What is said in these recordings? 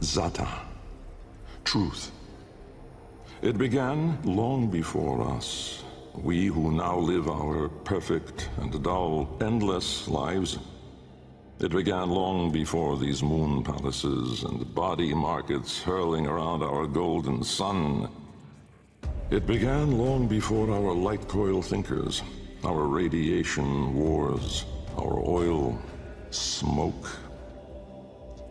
Zata, truth. It began long before us, we who now live our perfect and dull, endless lives. It began long before these moon palaces and body markets hurling around our golden sun. It began long before our light coil thinkers, our radiation wars, our oil smoke.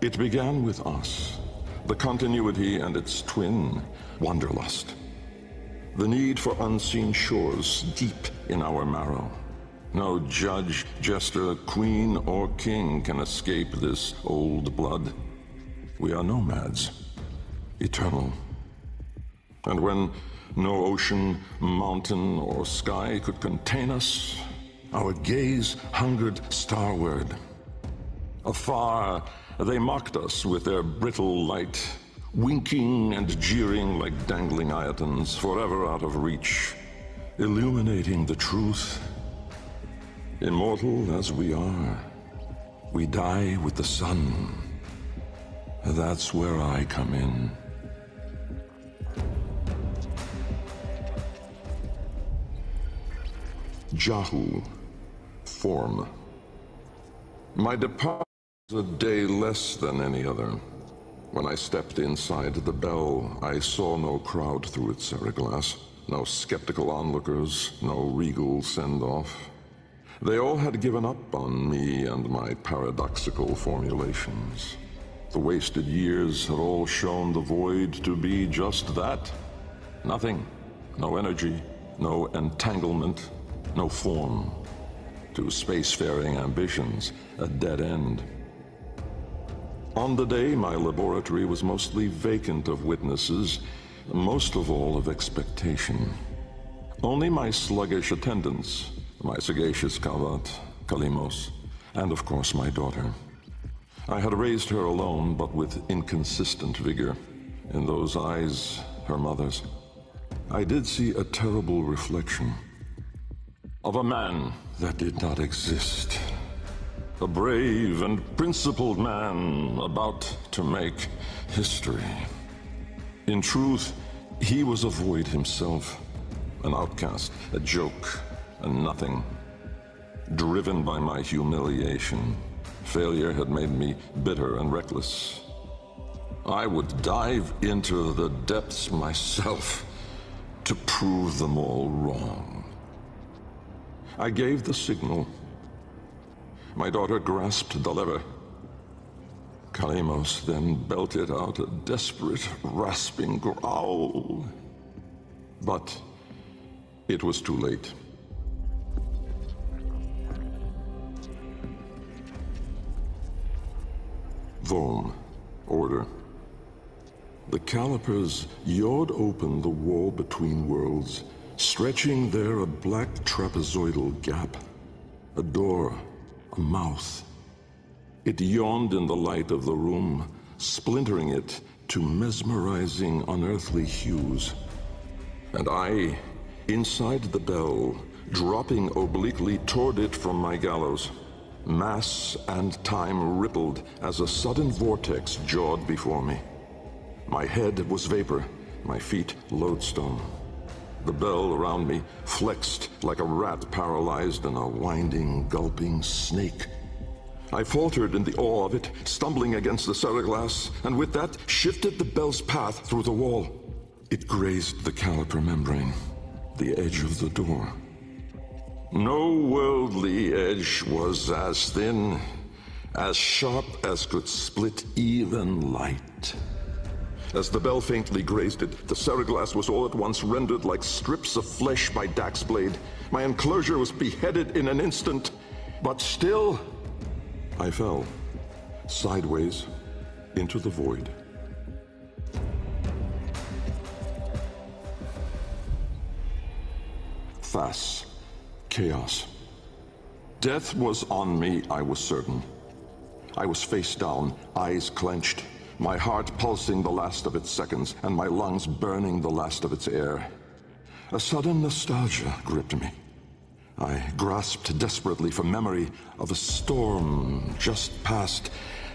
It began with us, the continuity and its twin, wanderlust. The need for unseen shores deep in our marrow. No judge, jester, queen, or king can escape this old blood. We are nomads, eternal. And when no ocean, mountain, or sky could contain us, our gaze hungered starward. Afar, they mocked us with their brittle light, winking and jeering like dangling iotons, forever out of reach, illuminating the truth. Immortal as we are, we die with the sun. That's where I come in. Jahu, form. My departure was a day less than any other. When I stepped inside the bell, I saw no crowd through its glass, no skeptical onlookers, no regal send-off. They all had given up on me and my paradoxical formulations. The wasted years had all shown the void to be just that. Nothing. No energy, no entanglement, no form. To spacefaring ambitions, a dead end. On the day, my laboratory was mostly vacant of witnesses, most of all of expectation. Only my sluggish attendants, my sagacious Kavat, Kalimos, and of course my daughter. I had raised her alone, but with inconsistent vigor. In those eyes, her mother's, I did see a terrible reflection of a man that did not exist. A brave and principled man about to make history. In truth, he was a void himself, an outcast, a joke, a nothing. Driven by my humiliation, failure had made me bitter and reckless. I would dive into the depths myself to prove them all wrong. I gave the signal. My daughter grasped the lever. Kalimos then belted out a desperate, rasping growl. But it was too late. Vom, order. The calipers yawed open the wall between worlds, stretching there a black trapezoidal gap. A door, a mouth. It yawned in the light of the room, splintering it to mesmerizing, unearthly hues. And I, inside the bell, dropping obliquely toward it from my gallows. Mass and time rippled as a sudden vortex jawed before me. My head was vapor, my feet lodestone. The bell around me flexed like a rat paralyzed in a winding, gulping snake. I faltered in the awe of it, stumbling against the ceraglass, and with that shifted the bell's path through the wall. It grazed the caliper membrane, the edge of the door. No worldly edge was as thin, as sharp as could split even light. As the bell faintly grazed it, the ceraglass was all at once rendered like strips of flesh by Dax's blade. My enclosure was beheaded in an instant, but still, I fell, sideways, into the void. Thas, chaos. Death was on me, I was certain. I was face down, eyes clenched, my heart pulsing the last of its seconds, and my lungs burning the last of its air. A sudden nostalgia gripped me. I grasped desperately for memory of a storm just past,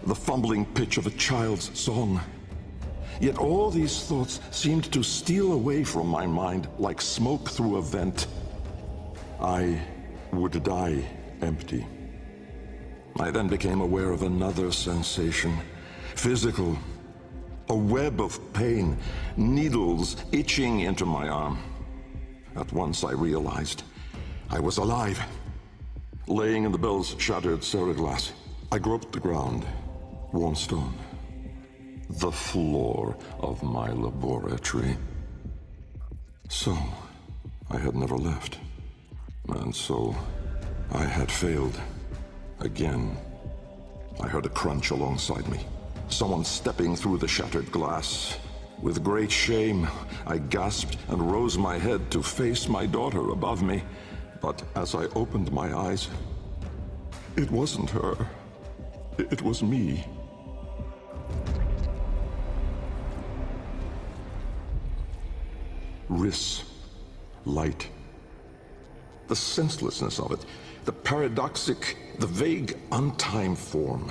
the fumbling pitch of a child's song. Yet all these thoughts seemed to steal away from my mind like smoke through a vent. I would die empty. I then became aware of another sensation, physical, a web of pain, needles itching into my arm. At once I realized I was alive. Laying in the bell's shattered ceraglass, I groped the ground, warm stone, the floor of my laboratory. So, I had never left. And so, I had failed. Again. I heard a crunch alongside me. Someone stepping through the shattered glass. With great shame, I gasped and rose my head to face my daughter above me. But as I opened my eyes, it wasn't her. It was me. Riss. Light. The senselessness of it. The paradoxic, the vague, untimed form.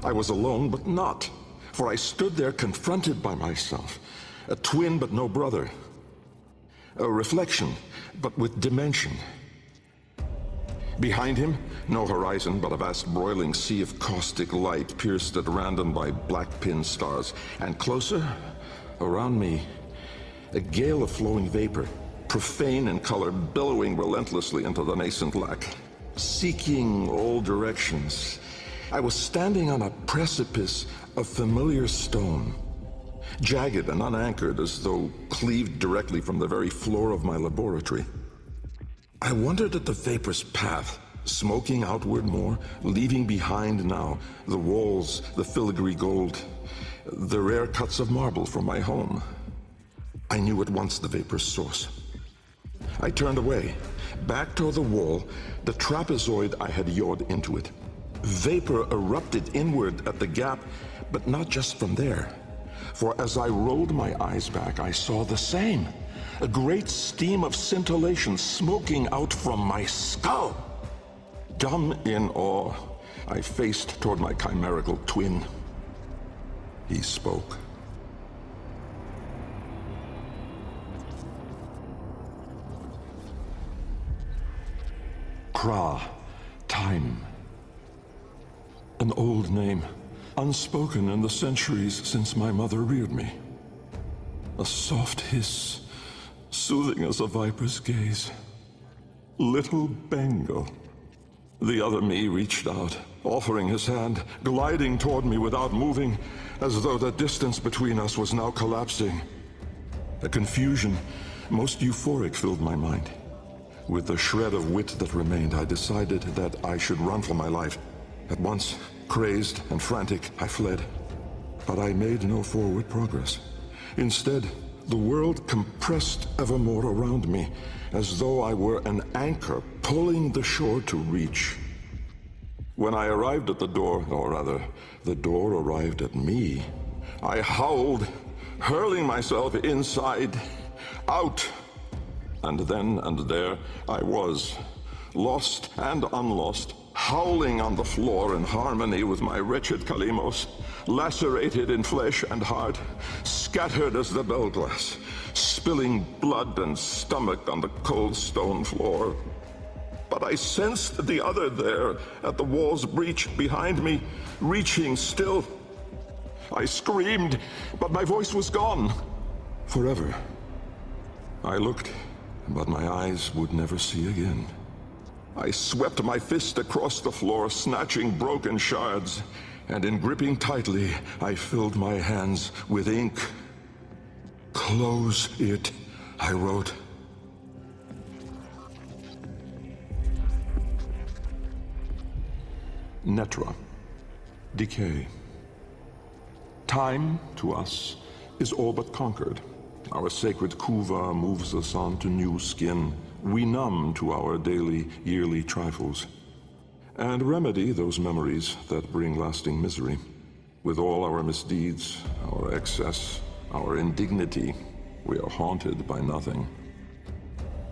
I was alone, but not, for I stood there confronted by myself, a twin but no brother, a reflection but with dimension. Behind him, no horizon but a vast broiling sea of caustic light pierced at random by black pin stars, and closer, around me, a gale of flowing vapor, profane in color, billowing relentlessly into the nascent lack, seeking all directions. I was standing on a precipice of familiar stone, jagged and unanchored as though cleaved directly from the very floor of my laboratory. I wondered at the vapor's path, smoking outward more, leaving behind now the walls, the filigree gold, the rare cuts of marble from my home. I knew at once the vapor's source. I turned away, back toward the wall, the trapezoid I had yawed into it. Vapor erupted inward at the gap, but not just from there. For as I rolled my eyes back, I saw the same. A great steam of scintillation smoking out from my skull. Dumb in awe, I faced toward my chimerical twin. He spoke. Kra, time. An old name, unspoken in the centuries since my mother reared me. A soft hiss, soothing as a viper's gaze. Little Bengal. The other me reached out, offering his hand, gliding toward me without moving, as though the distance between us was now collapsing. A confusion, most euphoric, filled my mind. With the shred of wit that remained, I decided that I should run for my life. At once, crazed and frantic, I fled. But I made no forward progress. Instead, the world compressed evermore around me, as though I were an anchor pulling the shore to reach. When I arrived at the door, or rather, the door arrived at me, I howled, hurling myself inside, out. And then and there I was, lost and unlost, howling on the floor in harmony with my wretched Kalimos, lacerated in flesh and heart, scattered as the bell glass, spilling blood and stomach on the cold stone floor. But I sensed the other there, at the wall's breach behind me, reaching still. I screamed, but my voice was gone. Forever. I looked, but my eyes would never see again. I swept my fist across the floor, snatching broken shards, and in gripping tightly, I filled my hands with ink. Close it, I wrote. Netra. Decay. Time, to us, is all but conquered. Our sacred kuva moves us on to new skin. We numb to our daily, yearly trifles, and remedy those memories that bring lasting misery. With all our misdeeds, our excess, our indignity, we are haunted by nothing.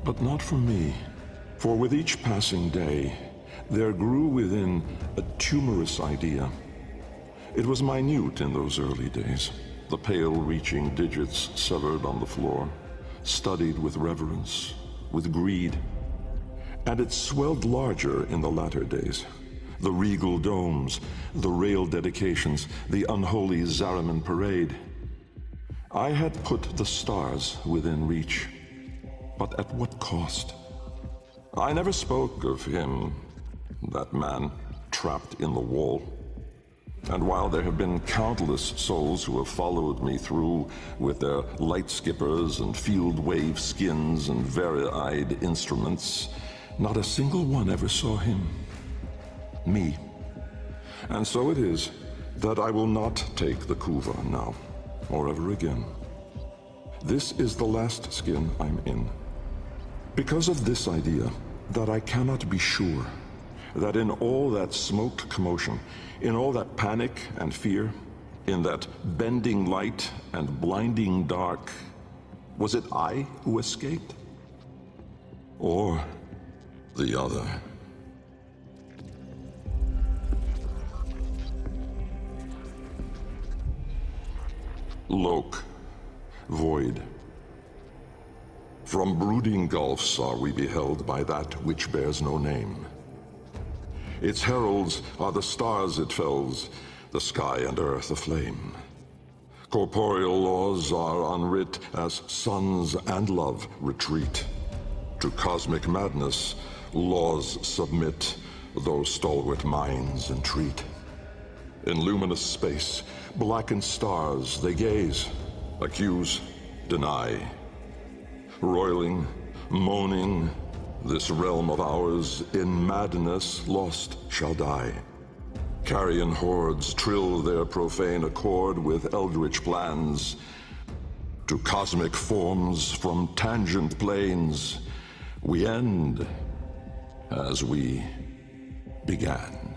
But not for me, for with each passing day, there grew within a tumorous idea. It was minute in those early days, the pale-reaching digits severed on the floor, studied with reverence, with greed. And it swelled larger in the latter days. The regal domes, the rail dedications, the unholy Zariman parade. I had put the stars within reach, but at what cost? I never spoke of him, that man, trapped in the wall. And while there have been countless souls who have followed me through with their light skippers and field wave skins and vari-eyed instruments, not a single one ever saw him. Me. And so it is that I will not take the Kuva now, or ever again. This is the last skin I'm in. Because of this idea, that I cannot be sure that in all that smoked commotion, in all that panic and fear, in that bending light and blinding dark, was it I who escaped? Or the other? Lok, void. From brooding gulfs are we beheld by that which bears no name. Its heralds are the stars it fells, the sky and earth aflame. Corporeal laws are unwrit as suns and love retreat. To cosmic madness, laws submit, though stalwart minds entreat. In luminous space, blackened stars they gaze, accuse, deny. Roiling, moaning, this realm of ours in madness lost shall die. Carrion hordes trill their profane accord with eldritch plans. To cosmic forms from tangent planes, we end as we began.